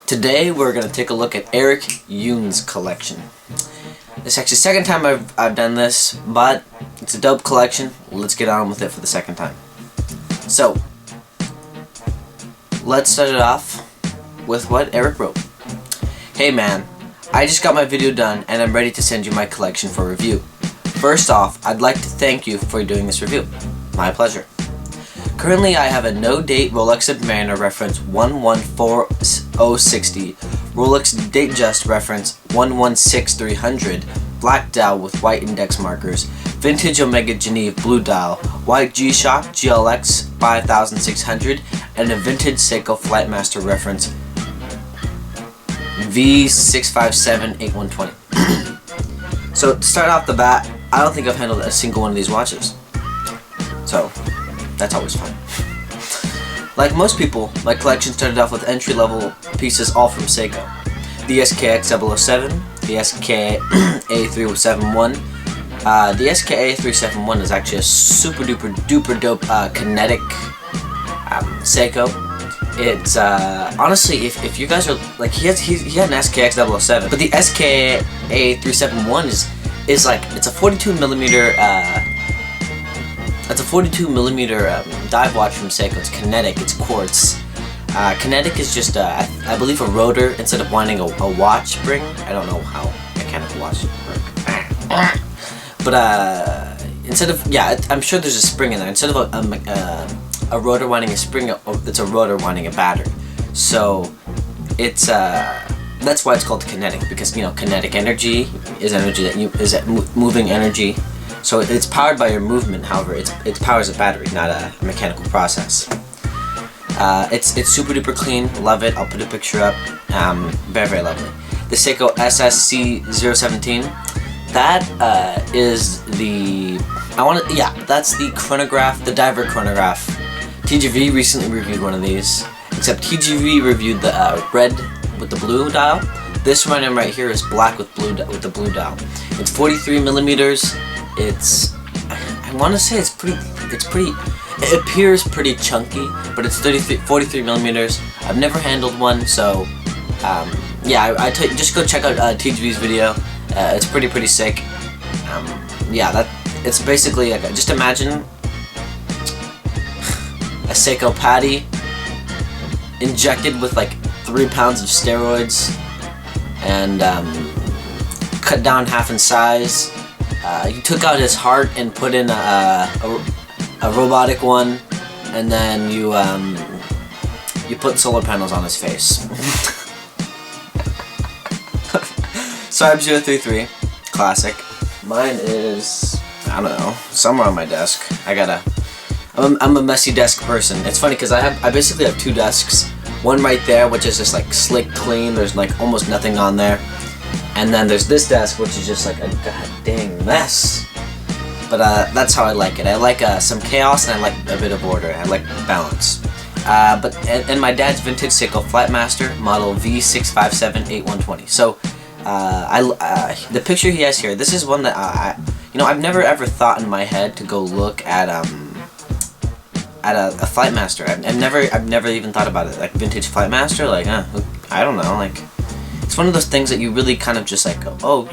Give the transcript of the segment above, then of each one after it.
Today we're going to take a look at Eric Yoon's collection. This is actually the second time I've done this, but it's a dope collection. Let's get on with it for the second time. So, let's start it off with what Eric wrote. Hey man, I just got my video done and I'm ready to send you my collection for review. First off, I'd like to thank you for doing this review. My pleasure. Currently, I have a no-date Rolex Submariner reference 114060, Rolex Datejust reference 116300, black dial with white index markers, vintage Omega Geneve blue dial, white G-Shock GLX 5600, and a vintage Seiko Flightmaster reference V6578120. So to start off the bat, I don't think I've handled a single one of these watches. So that's always fun. Like most people, my collection started off with entry-level pieces all from Seiko. The SKX 007, the SKA371. The SKA371 is actually a super duper dope kinetic Seiko. It's honestly, if you guys are like, he had an SKX 007, but the SKA371 is like, it's a 42 millimeter. It's a 42 millimeter dive watch from Seiko. It's kinetic. It's quartz. Kinetic is just, I believe, a rotor instead of winding a watch spring. I don't know how mechanical watches work. But instead of, yeah, I'm sure there's a spring in there. Instead of a rotor winding a spring, it's a rotor winding a battery. So it's that's why it's called kinetic, because kinetic energy is energy that moving energy. So it's powered by your movement. However, it powers a battery, not a mechanical process. It's super duper clean. Love it. I'll put a picture up. Very lovely. The Seiko SSC017. That is the that's the chronograph, the diver chronograph. TGV recently reviewed one of these. Except TGV reviewed the red with the blue dial. This one right here is black with the blue dial. It's 43 millimeters. I want to say it appears pretty chunky, but it's 43 millimeters. I've never handled one, so yeah, just go check out TGV's video. It's pretty sick. It's basically like, just imagine a Seiko patty injected with like 3 pounds of steroids and cut down half in size. You took out his heart and put in a robotic one, and then you put solar panels on his face. Sarb033, classic. Mine is, I don't know, somewhere on my desk. I'm a messy desk person. It's funny because I basically have 2 desks. One right there, which is just like slick clean. There's like almost nothing on there. And then there's this desk, which is just like a god dang mess. But that's how I like it. I like some chaos, and I like a bit of order. I like balance. And my dad's vintage Seiko Flightmaster, model V6578120. So the picture he has here, this is one that I've never ever thought in my head to go look at a Flightmaster. I've never even thought about it, like vintage Flightmaster. Like I don't know, like. It's one of those things that you really kind of just like go, oh,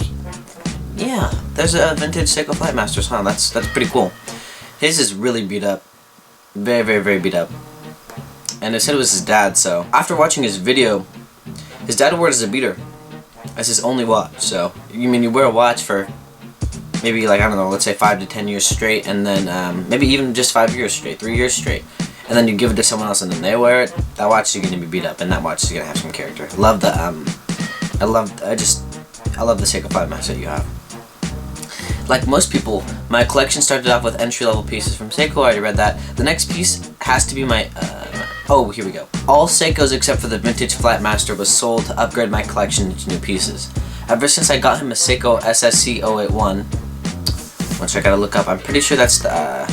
yeah, there's a vintage Seiko Flightmasters, huh? That's pretty cool. His is really beat up, very beat up. And it said it was his dad. So after watching his video, his dad wore it as a beater, as his only watch. So you wear a watch for maybe, like, I don't know, let's say 5 to 10 years straight, and then maybe even just 5 years straight, 3 years straight. And then you give it to someone else, and then they wear it. That watch is gonna be beat up, and that watch is gonna have some character. I love the Seiko Flightmaster you have. Like most people, my collection started off with entry-level pieces from Seiko. I already read that. The next piece has to be my, oh, here we go. All Seikos except for the vintage Flightmaster was sold to upgrade my collection to new pieces. Ever since I got him a Seiko SSC081, which I gotta look up, I'm pretty sure that's the,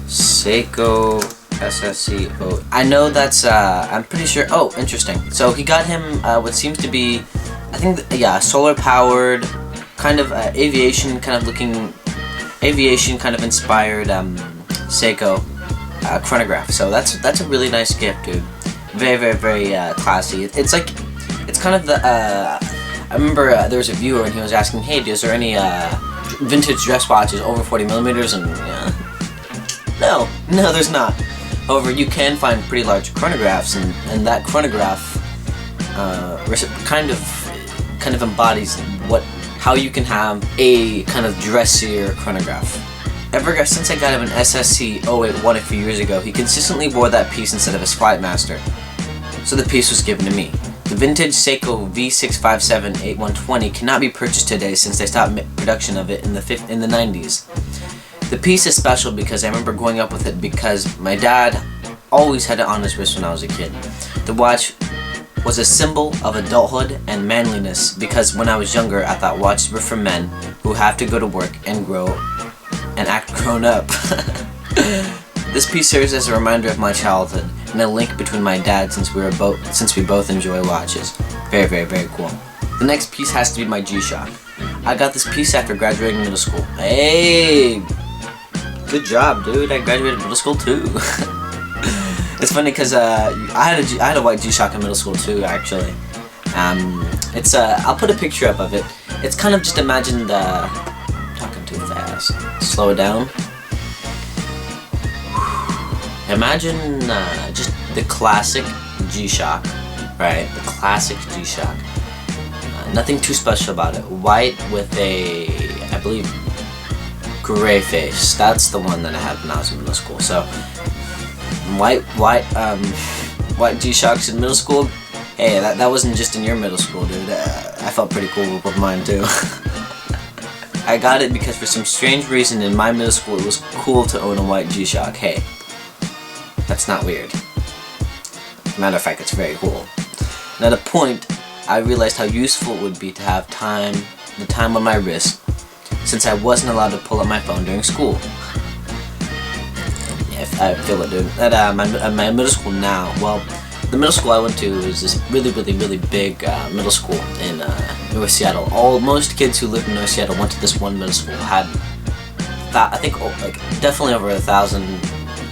Seiko SSC0. I know that's, I'm pretty sure, oh, interesting. So he got him, what seems to be, I think, solar powered, kind of aviation kind of inspired Seiko chronograph. So that's a really nice gift, dude. Very, very, very classy. It's like, it's kind of the, I remember there was a viewer and he was asking, hey, is there any vintage dress watches over 40 millimeters? And no, there's not. However, you can find pretty large chronographs, and that chronograph kind of embodies how you can have a kind of dressier chronograph. Ever since I got him an SSC 081 a few years ago, he consistently wore that piece instead of his Flightmaster, so the piece was given to me. The vintage Seiko V657-8120 cannot be purchased today since they stopped production of it in the 90s. The piece is special because I remember growing up with it because my dad always had it on his wrist when I was a kid. The watch was a symbol of adulthood and manliness because when I was younger I thought watches were for men who have to go to work and grow and act grown up. This piece serves as a reminder of my childhood and a link between my dad since we both enjoy watches. Very, very, very cool. The next piece has to be my G-Shock. I got this piece after graduating middle school. Hey! Good job, dude. I graduated middle school too. It's funny because I had a white G-Shock in middle school too, actually. I'll put a picture up of it. It's kind of just imagine talking too fast. Slow it down. Imagine just the classic G-Shock, right? The classic G-Shock. Nothing too special about it. White with a, I believe, gray face. That's the one that I had when I was in middle school. So white G-Shocks in middle school. Hey, that wasn't just in your middle school, dude. I felt pretty cool with mine too. I got it because for some strange reason in my middle school it was cool to own a white G-Shock. Hey, that's not weird. As a matter of fact, it's very cool. And at a point, I realized how useful it would be to have the time on my wrist, since I wasn't allowed to pull up my phone during school. Yeah, I feel it, dude. At my middle school now, well, the middle school I went to was this really, really, really big middle school in North Seattle. Most kids who lived in North Seattle went to this one middle school. Had, I think, like definitely over 1,000,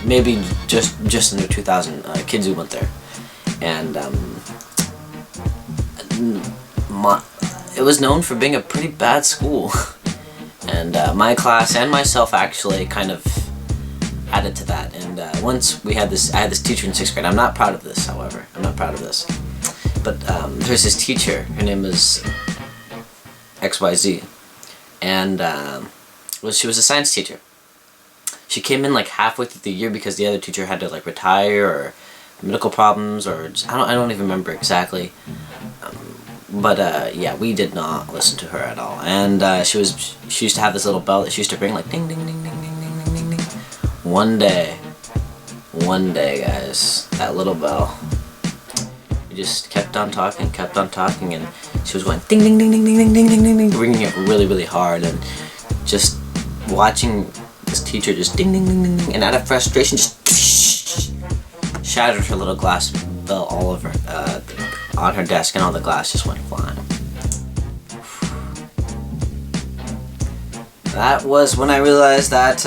maybe just under 2,000 kids who went there, and it was known for being a pretty bad school. And my class and myself actually kind of added to that. And once I had this teacher in 6th grade. I'm not proud of this, however. I'm not proud of this. But there's this teacher. Her name was XYZ, and she was a science teacher. She came in like halfway through the year because the other teacher had to like retire or medical problems or just, I don't even remember exactly. But yeah, we did not listen to her at all. And she used to have this little bell that she used to ring like ding ding ding ding ding ding ding ding ding. One day guys, that little bell, we just kept on talking, and she was going ding ding ding ding ding ding ding ding ding ding, ringing it really, really hard, and just watching this teacher just ding ding ding ding ding, and out of frustration just shattered her little glass bell all over on her desk, and all the glass just went flying. That was when I realized that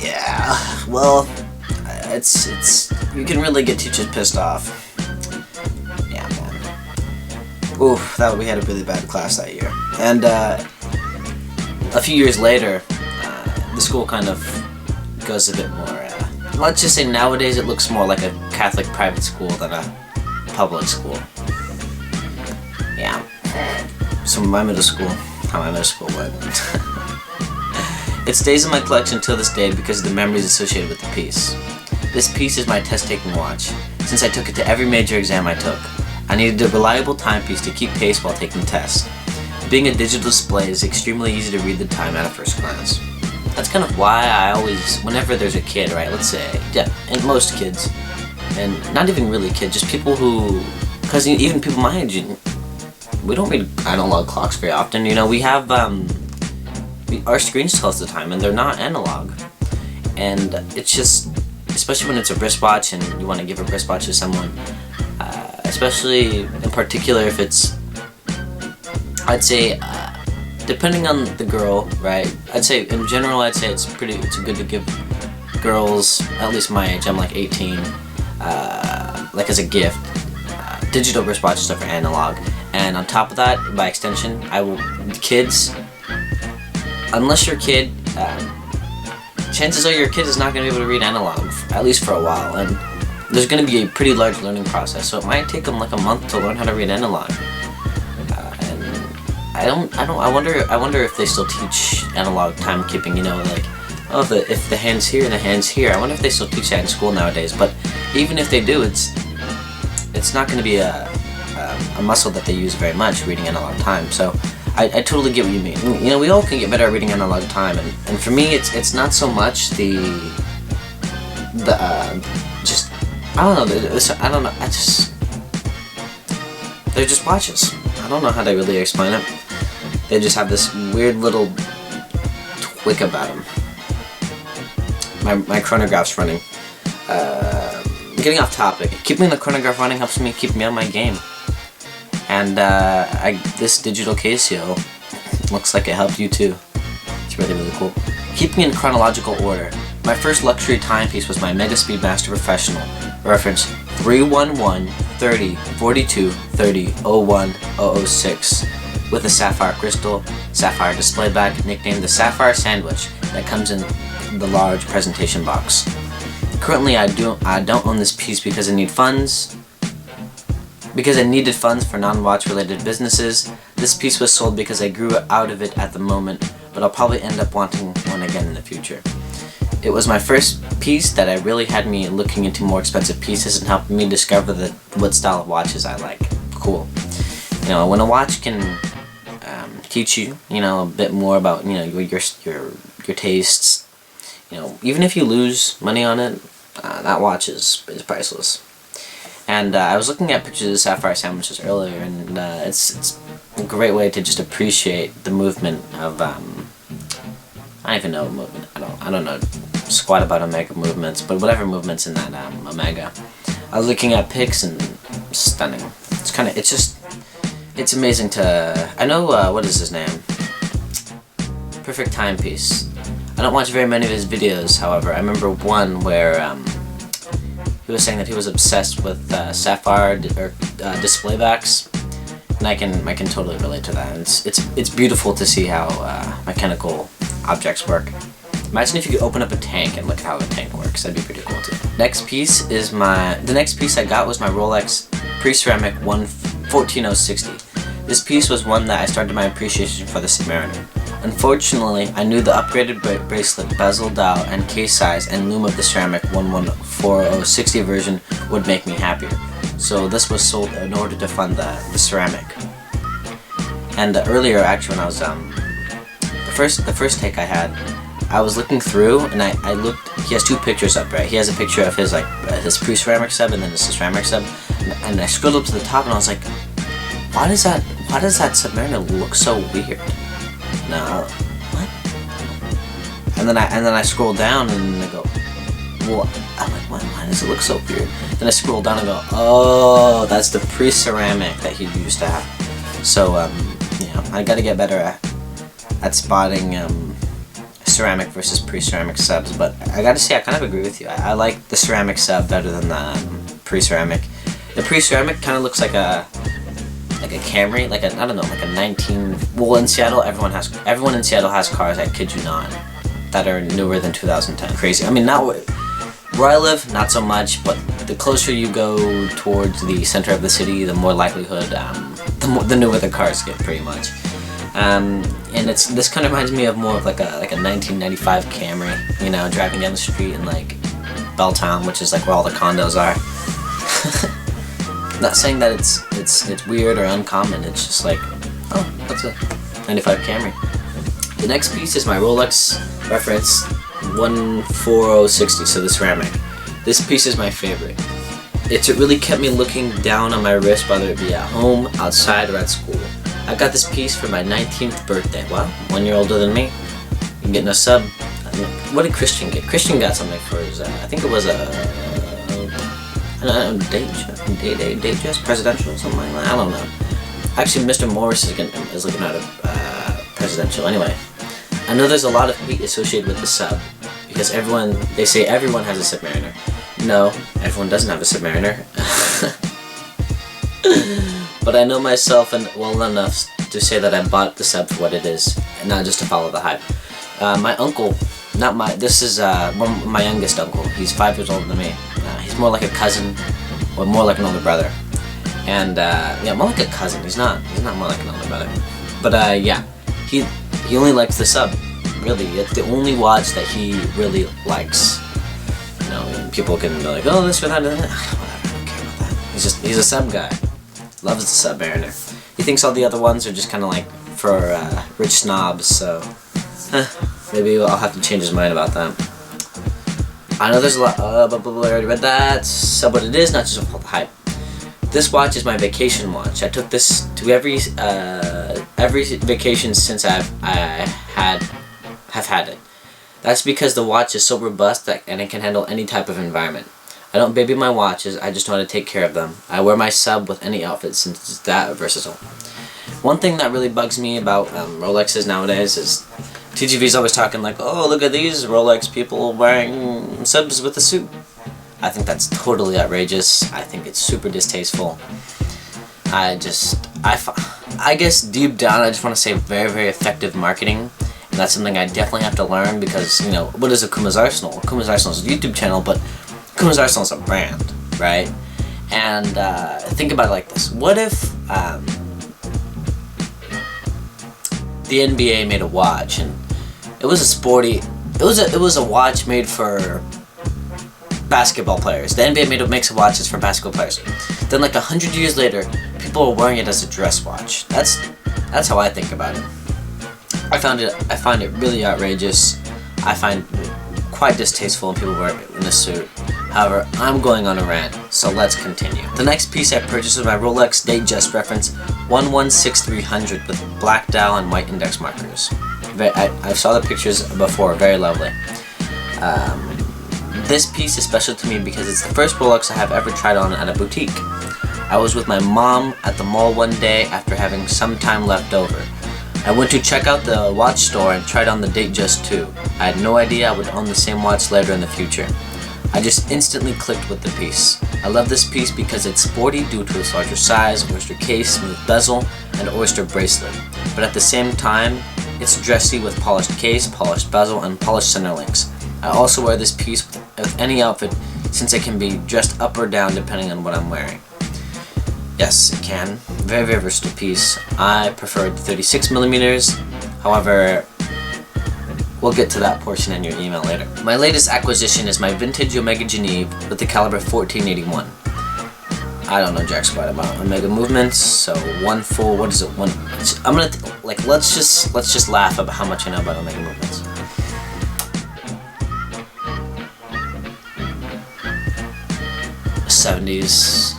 yeah, well, it's you can really get teachers pissed off. Yeah, man. Oof, we had a really bad class that year. And a few years later, the school kind of goes a bit more, let's just say nowadays it looks more like a Catholic private school than a public school. Yeah. So how my middle school went. It stays in my collection till this day because of the memories associated with the piece. This piece is my test-taking watch. Since I took it to every major exam I took, I needed a reliable timepiece to keep pace while taking tests. Being a digital display is extremely easy to read the time at a first glance. That's kind of why I always, whenever there's a kid, right, let's say, yeah, and most kids, and not even really kids, just people who, because even people my age, we don't read analog clocks very often, you know, we have, our screens tell us the time, and they're not analog, and it's just, especially when it's a wristwatch, and you want to give a wristwatch to someone, especially in particular if it's, I'd say, depending on the girl, right? I'd say in general, it's good to give girls, at least my age, I'm like 18, like as a gift. Digital wristwatches over analog, and on top of that, by extension, kids, unless your kid, chances are your kid is not going to be able to read analog, at least for a while, and there's going to be a pretty large learning process, so it might take them like a month to learn how to read analog. And I wonder if they still teach analog timekeeping, you know, like, oh, if the hand's here and the hand's here. I wonder if they still teach that in school nowadays, but even if they do, it's not going to be a muscle that they use very much, reading analog time. So I totally get what you mean. You know, we all can get better at reading analog time, and for me, it's not so much just I don't know. They're just watches. I don't know how to really explain it. They just have this weird little twick about them. My chronograph's running. Getting off topic, keeping the chronograph running helps me keep me on my game. And this digital Casio looks like it helped you too. It's really, really cool. Keeping in chronological order, my first luxury timepiece was my Mega Speedmaster Professional, reference 311-30-42-30-01-006, with a sapphire crystal, sapphire display back, nicknamed the Sapphire Sandwich, that comes in the large presentation box. Currently, I don't own this piece because I need funds. Because I needed funds for non-watch related businesses. This piece was sold because I grew out of it at the moment, but I'll probably end up wanting one again in the future. It was my first piece that I really had me looking into more expensive pieces and helped me discover what style of watches I like. Cool. You know, when a watch can teach you, you know, a bit more about, you know, your tastes. You know, even if you lose money on it, that watch is priceless. And I was looking at pictures of sapphire sandwiches earlier, and it's a great way to just appreciate the movement of I don't even know movement. I don't know squat about Omega movements, but whatever movements in that Omega. I was looking at pics and stunning. It's amazing to. I know what is his name? Perfect Timepiece. I don't watch very many of his videos, however. I remember one where he was saying that he was obsessed with sapphire display backs, and I can totally relate to that. It's beautiful to see how mechanical objects work. Imagine if you could open up a tank and look at how the tank works. That'd be pretty cool too. The next piece I got was my Rolex Pre-Ceramic 14060. This piece was one that I started my appreciation for the Submariner. Unfortunately, I knew the upgraded bracelet, bezel, dial, and case size and lume of the ceramic 14060 version would make me happier. So this was sold in order to fund the ceramic. And earlier, actually, when I was the first take I had, I was looking through and I looked. He has two pictures up, right? He has a picture of his his pre-ceramic sub and then his ceramic sub, and I scrolled up to the top and I was like, why does that Submariner look so weird? No, what? And then I scroll down and I go, well, I'm like, why does it look so weird? Then I scroll down and go, oh, that's the pre-ceramic that he used to have. So you know, I gotta get better at spotting ceramic versus pre-ceramic subs. But I gotta say, I kind of agree with you. I like the ceramic sub better than the pre-ceramic. The pre-ceramic kind of looks like a Camry, like a 19. Well, in Seattle, everyone in Seattle has cars. I kid you not, that are newer than 2010. Crazy. I mean, not where I live, not so much. But the closer you go towards the center of the city, the more likelihood, the newer the cars get, pretty much. And this kind of reminds me of more of like a 1995 Camry. You know, driving down the street in like Belltown, which is like where all the condos are. Not saying that it's weird or uncommon, it's just like, oh, that's a 95 Camry. The next piece is my Rolex reference 14060, so the ceramic. This piece is my favorite. It really kept me looking down on my wrist, whether it be at home, outside, or at school. I got this piece for my 19th birthday. Wow, 1 year older than me. I'm getting a sub. What did Christian get? Christian got something for his, I think it was a Datejust, presidential, something like that. I don't know. Actually, Mr. Morris is looking at a presidential. Anyway, I know there's a lot of hate associated with the sub because they say everyone has a Submariner. No, everyone doesn't have a Submariner. But I know myself and well enough to say that I bought the sub for what it is, and not just to follow the hype. My uncle, this is my youngest uncle. He's 5 years older than me. He's more like a cousin, or more like an older brother. And yeah, more like a cousin. He's not more like an older brother. But yeah, he only likes the sub. Really, it's the only watch that he really likes. You know, and people can be like, oh, this or that, whatever. I don't care about that. He's a sub guy. Loves the Submariner. He thinks all the other ones are just kind of like for rich snobs. So maybe I'll have to change his mind about that. I know there's a lot. But I already read that. So, but it is not just about the hype. This watch is my vacation watch. I took this to every vacation since have had it. That's because the watch is so robust and it can handle any type of environment. I don't baby my watches, I just know how to take care of them. I wear my sub with any outfit since it's that versatile. One thing that really bugs me about Rolexes nowadays is TGV's always talking like, oh, look at these Rolex people wearing subs with a suit. I think that's totally outrageous. I think it's super distasteful. I guess deep down I just want to say very, very effective marketing. And that's something I definitely have to learn because, you know, what is Akuma's Arsenal? Akuma's Arsenal is a YouTube channel, but Akuma's Arsenal is a brand, right? And think about it like this. What if the NBA made a watch and it was a sporty, it was a watch made for basketball players. The NBA makes watches for basketball players. Then like 100 years later, people are wearing it as a dress watch. That's how I think about it. I find it really outrageous. I find quite distasteful when people wear it in a suit. However, I'm going on a rant, so let's continue. The next piece I purchased was my Rolex Datejust reference 116300 with black dial and white index markers. I saw the pictures before, very lovely. This piece is special to me because it's the first Rolex I have ever tried on at a boutique. I was with my mom at the mall one day after having some time left over. I went to check out the watch store and tried on the Datejust 2. I had no idea I would own the same watch later in the future. I just instantly clicked with the piece. I love this piece because it's sporty due to its larger size, oyster case, smooth bezel, and oyster bracelet. But at the same time, it's dressy with polished case, polished bezel, and polished center links. I also wear this piece with any outfit since it can be dressed up or down depending on what I'm wearing. Yes, it can. Very, very versatile piece. I prefer 36mm. However, we'll get to that portion in your email later. My latest acquisition is my vintage Omega Geneve with the caliber 1481. I don't know jack squat about Omega movements, so one full, what is it? I'm gonna like let's just laugh about how much I know about Omega movements. '70s.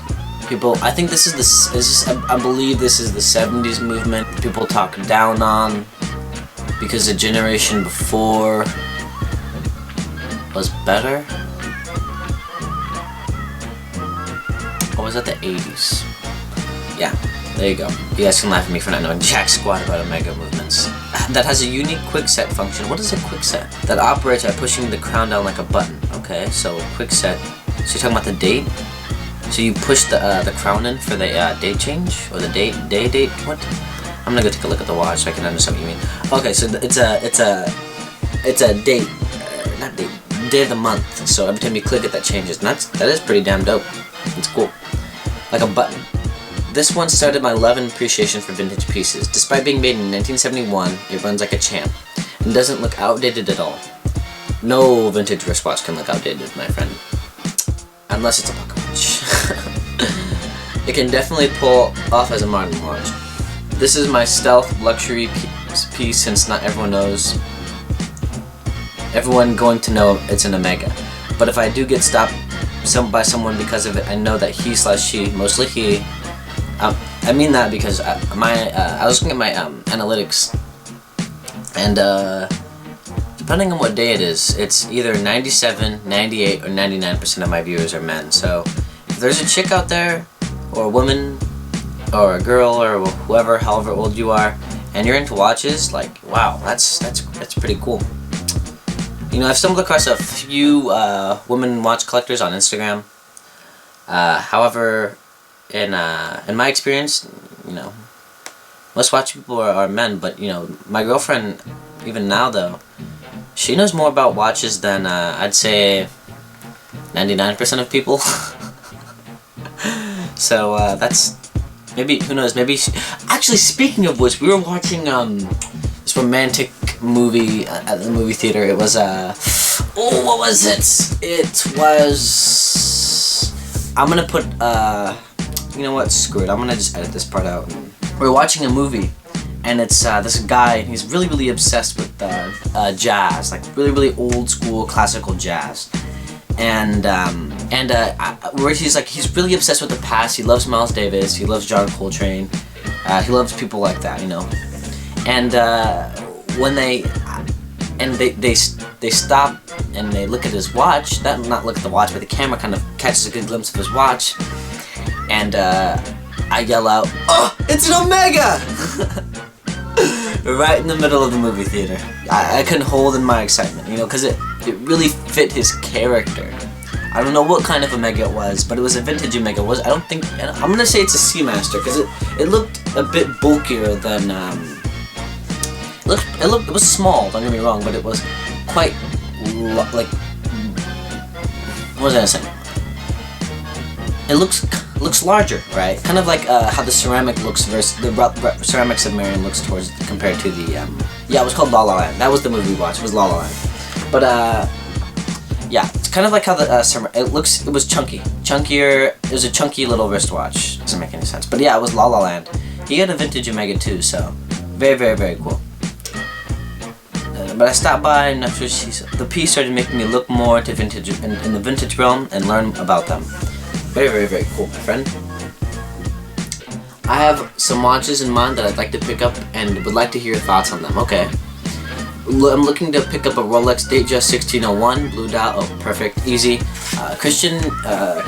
People, I think this is I believe this is the '70s movement. People talk down on because the generation before was better. Or was that the '80s? Yeah, there you go. You guys can laugh at me for not knowing jack squat about Omega movements. That has a unique quick set function. What is a quick set? That operates by pushing the crown down like a button. Okay, so quick set. So you're talking about the date? So you push the crown in for the date change or the date? What? I'm gonna go take a look at the watch so I can understand what you mean. Okay, so it's a date, not date, day of the month. So every time you click it, that changes. And that is pretty damn dope. It's cool, like a button. This one started my love and appreciation for vintage pieces. Despite being made in 1971, it runs like a champ and doesn't look outdated at all. No vintage wristwatch can look outdated, my friend. Unless it's a pocket watch. It can definitely pull off as a modern watch. This is my stealth luxury piece since not everyone knows. Everyone going to know it's an Omega. But if I do get stopped by someone because of it, I know that he/she, mostly he. I mean that because I was looking at my analytics, and depending on what day it is, it's either 97, 98, or 99% of my viewers are men. So if there's a chick out there, or a woman, or a girl, or whoever, however old you are, and you're into watches, like, wow, that's pretty cool. You know, I've stumbled across a few women watch collectors on Instagram. However, in my experience, you know, most watch people are men. But you know, my girlfriend, even now though, she knows more about watches than I'd say 99% of people. So that's maybe, who knows, maybe actually, speaking of which, we were watching this romantic movie at the movie theater. It was oh, what was it? It was, I'm gonna put you know what, screw it, I'm gonna just edit this part out. We're watching a movie, and it's this guy, he's really obsessed with jazz, like really old school classical jazz. And where he's really obsessed with the past. He loves Miles Davis. He loves John Coltrane. He loves people like that, you know. And when they stop and they look at his watch. Not look at the watch, but the camera kind of catches a good glimpse of his watch. And I yell out, "Oh, it's an Omega!" Right in the middle of the movie theater. I couldn't hold in my excitement, you know, because it really fit his character. I don't know what kind of Omega it was, but it was a vintage Omega. I'm gonna say it's a Seamaster, because it looked a bit bulkier than it was small, don't get me wrong, but it was quite like, what was I saying? It looks larger, right? Kind of like how the ceramic looks versus the ceramic submarine looks compared to the yeah, it was called La La Land. That was the movie we watched. It was La La Land. But yeah, it's kind of like how the it was chunkier. It was a chunky little wristwatch. Doesn't make any sense. But yeah, it was La La Land. He had a vintage Omega too, so very cool. But I stopped by, and after the piece started making me look more to vintage in the vintage realm and learn about them. Very cool, my friend. I have some watches in mind that I'd like to pick up and would like to hear your thoughts on them. Okay. I'm looking to pick up a Rolex Datejust 1601 blue dial. Oh, perfect, easy. Christian. I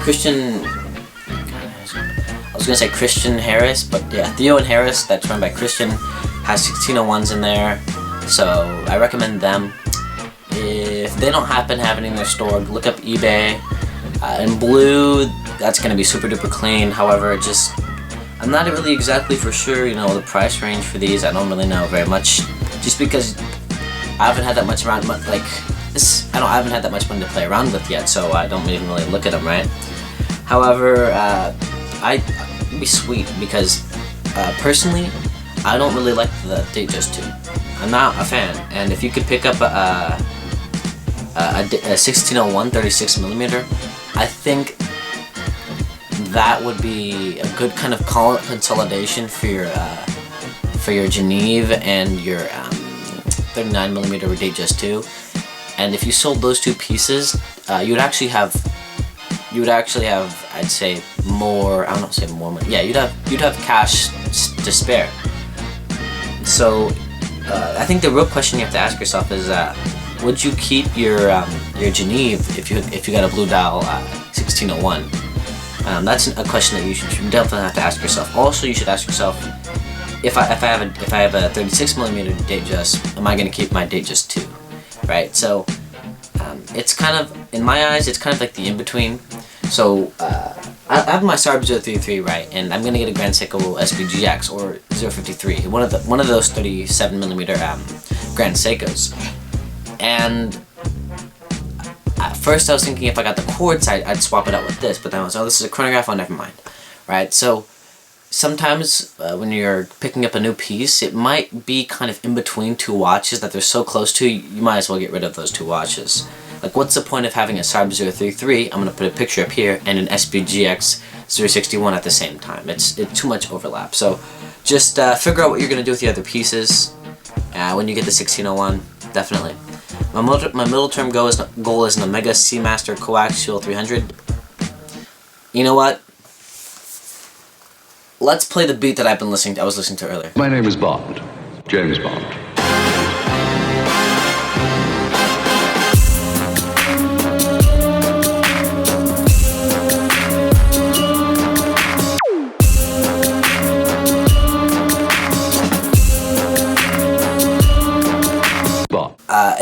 was gonna say Christian Harris, but yeah, Theo and Harris. That's run by Christian. Has 1601s in there, so I recommend them. If they don't happen having in their store, look up eBay. In blue, that's gonna be super duper clean. However, I'm not really exactly for sure, you know, the price range for these. I don't really know very much, just because I haven't had that much around, like this. I haven't had that much money to play around with yet, so I don't even really look at them, right? However, it'd be sweet because personally, I don't really like the Datejust 2. I'm not a fan, and if you could pick up a 1601 36mm, I think that would be a good kind of consolidation for your Geneve and your 39mm Datejust 2. And if you sold those two pieces, you would actually have, I'd say, more. I don't say more money. Yeah, you'd have cash to spare. So I think the real question you have to ask yourself is, would you keep your Geneve if you got a blue dial 1601? That's a question that you should definitely have to ask yourself. Also, you should ask yourself, if I have a 36mm Datejust, am I going to keep my Datejust 2? Right. So it's kind of, in my eyes, it's kind of like the in between. So I have my Sarb 033, right, and I'm going to get a Grand Seiko SBGX or 053, one of those 37mm Grand Seikos. And at first I was thinking if I got the quartz, I'd swap it out with this, but then I was, oh, this is a chronograph, oh, never mind. Right, so sometimes when you're picking up a new piece, it might be kind of in between two watches that they're so close to, you might as well get rid of those two watches. Like, what's the point of having a Sarb 033, I'm going to put a picture up here, and an SBGX 061 at the same time? It's too much overlap. So just figure out what you're going to do with the other pieces when you get the 1601, definitely. My middle term goal is an Omega Seamaster Coaxial 300. You know what? Let's play the beat that I was listening to earlier. My name is Bond. James Bond.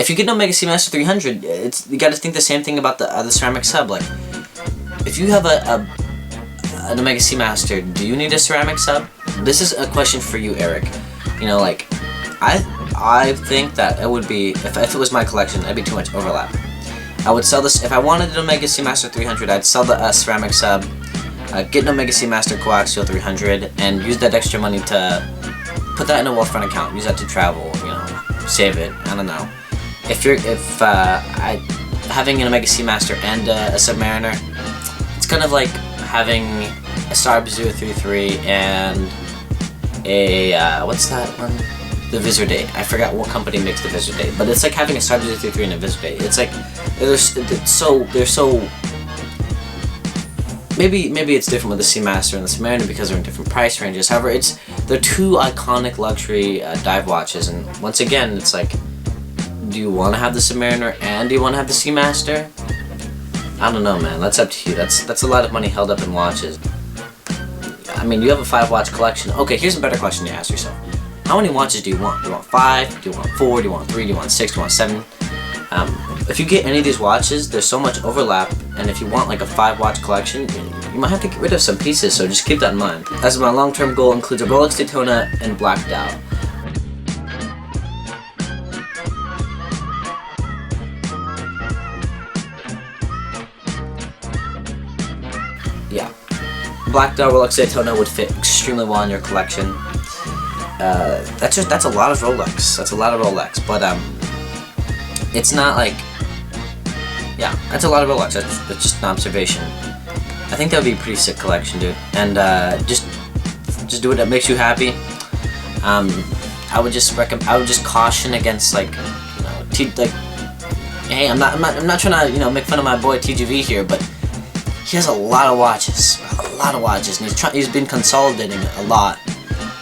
if you get an Omega Seamaster 300, you got to think the same thing about the ceramic sub. Like, if you have an Omega Seamaster, do you need a ceramic sub? This is a question for you, Eric. You know, like, I think that it would be, if it was my collection, it'd be too much overlap. I would sell this, if I wanted an Omega Seamaster 300, I'd sell the ceramic sub, get an Omega Seamaster Coaxial 300, and use that extra money to put that in a Wealthfront account. Use that to travel, you know, save it. I don't know. Having an Omega Seamaster and a Submariner, it's kind of like having a Starb 033 and a what's that one? The Visor Date. I forgot what company makes the Visor Date, but it's like having a Starb 033 and a Visor Date. It's like they're so maybe it's different with the Seamaster and the Submariner because they're in different price ranges. However, they're two iconic luxury dive watches, and once again, it's like, do you want to have the Submariner and do you want to have the Seamaster? I don't know, man. That's up to you. That's a lot of money held up in watches. I mean, you have a 5-watch collection. Okay, here's a better question to ask yourself. How many watches do you want? Do you want 5? Do you want 4? Do you want 3? Do you want 6? Do you want 7? If you get any of these watches, there's so much overlap, and if you want like a 5-watch collection, you might have to get rid of some pieces, so just keep that in mind. As my long-term goal includes a Rolex Daytona and Black Dial. Yeah. Black Dial Rolex Daytona would fit extremely well in your collection. That's a lot of Rolex. That's a lot of Rolex, but it's not like, yeah, that's a lot of Rolex. That's just an observation. I think that would be a pretty sick collection, dude. And just do it that makes you happy. I would just caution against, like, you know, hey, I'm not trying to, you know, make fun of my boy TGV here, but he has a lot of watches, and he's been consolidating a lot.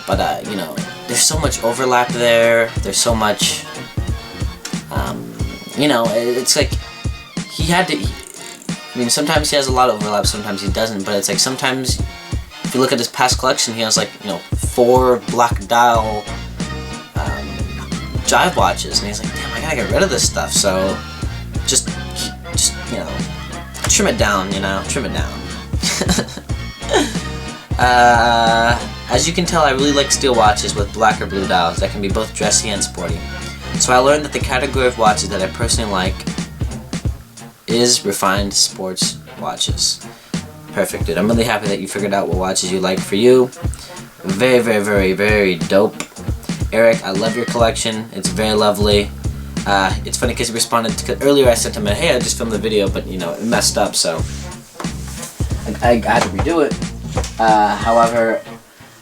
But you know, there's so much overlap there. There's so much, you know, it's like he had to. I mean, sometimes he has a lot of overlap, sometimes he doesn't. But it's like sometimes, if you look at his past collection, he has like, you know, 4 Black Dial jive watches, and he's like, damn, I gotta get rid of this stuff. So just you know, trim it down. You know, trim it down. As you can tell, I really like steel watches with black or blue dials that can be both dressy and sporty. So I learned that the category of watches that I personally like is refined sports watches. Perfect, dude. I'm really happy that you figured out what watches you like for you. Very, very, very, very dope. Eric, I love your collection. It's very lovely. It's funny because he responded, because earlier I sent him a, hey, I just filmed the video, but, you know, it messed up, so I had to redo it. However,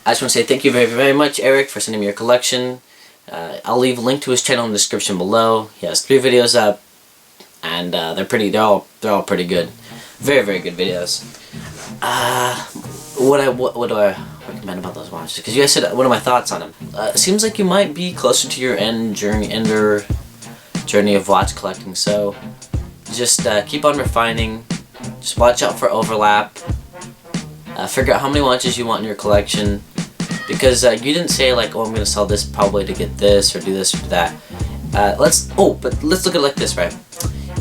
I just want to say thank you very, very much, Eric, for sending me your collection. I'll leave a link to his channel in the description below. He has 3 videos up, and they're all pretty good. Very, very good videos. What do I recommend about those watches? Because you guys said, what are my thoughts on them? It seems like you might be closer to your journey of watch collecting. So just keep on refining. Just watch out for overlap. Figure out how many watches you want in your collection, because you didn't say like, oh, I'm gonna sell this probably to get this or do this or that. But let's look at it like this, right?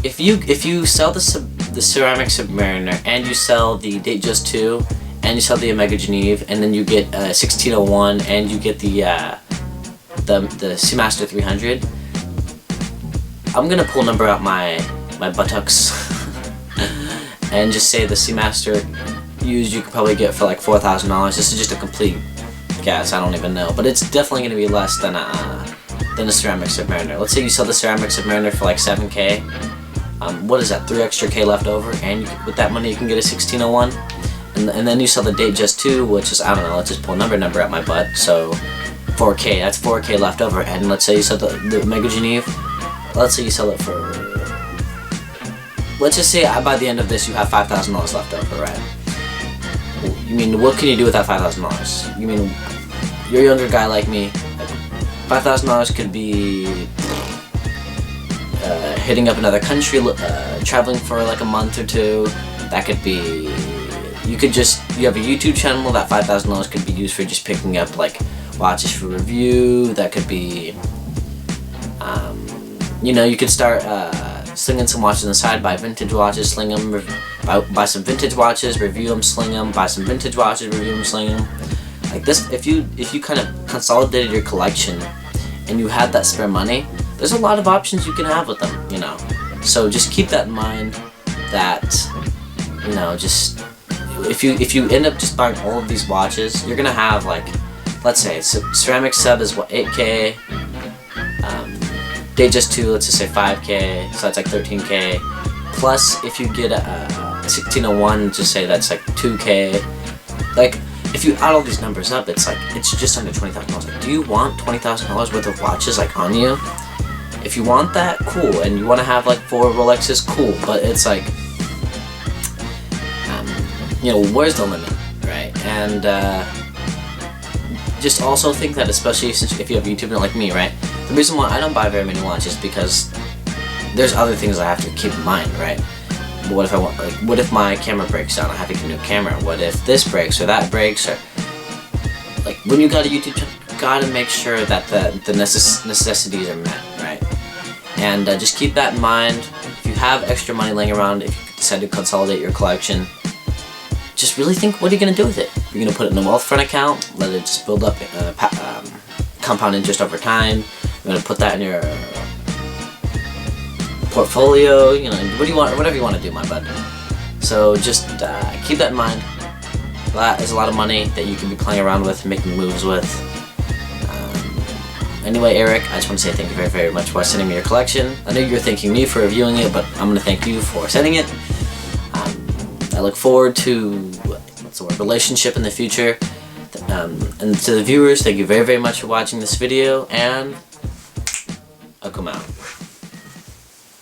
If you sell the ceramic Submariner and you sell the Datejust 2 and you sell the Omega Geneve, and then you get 1601 and you get the Seamaster 300, I'm gonna pull number out my buttocks and just say the Seamaster used you could probably get for like $4,000. This is just a complete guess. I don't even know, but it's definitely gonna be less than a ceramic Submariner. Let's say you sell the ceramic Submariner for like $7K. What is that? 3 extra K left over, and with that money you can get a 1601. And then you sell the Datejust 2, which is, I don't know. Let's just pull a number out my butt. So 4K. That's 4K left over. And let's say you sell the Omega Geneve. Let's say you sell it for. Let's just say by the end of this you have $5,000 left over, right? You mean, what can you do with that $5,000? You mean, you're a younger guy like me. $5,000 could be hitting up another country, traveling for like a month or 2. That could be, you have a YouTube channel, that $5,000 could be used for just picking up like watches for review. That could be, you know, you could start slinging some watches on the side, buy vintage watches, sling them, buy some vintage watches, review them, sling them, buy some vintage watches, review them, sling them. Like this, if you kind of consolidated your collection and you had that spare money, there's a lot of options you can have with them, you know. So just keep that in mind, that, you know, just if you end up just buying all of these watches, you're gonna have, like, let's say ceramic sub is what, 8K, Datejust 2, let's just say 5K, so that's like 13K, plus if you get a 1601, just say that's like 2K. Like, if you add all these numbers up, it's just under $20,000. Like, do you want $20,000 worth of watches, like, on you? If you want that, cool, and you want to have like 4 Rolexes, cool, but it's like, you know, where's the limit, right? And just also think that, especially since if you have YouTube like me, right? The reason why I don't buy very many watches is because there's other things I have to keep in mind, right? What if I want, like, what if my camera breaks down? I have to get a new camera. What if this breaks or that breaks? Or, like, when you got a YouTube channel, you gotta make sure that the necessities are met, right? And just keep that in mind. If you have extra money laying around, if you decide to consolidate your collection, just really think, what are you gonna do with it? You're gonna put it in a wealth front account, let it just build up compound interest over time. You're gonna put that in your portfolio, you know, what do you want, whatever you want to do, my bud. So just keep that in mind. That is a lot of money that you can be playing around with, making moves with. Anyway, Eric, I just want to say thank you very, very much for sending me your collection. I know you're thanking me for reviewing it, but I'm going to thank you for sending it. I look forward to, what's the word, relationship in the future. And to the viewers, thank you very, very much for watching this video, and I'll come out.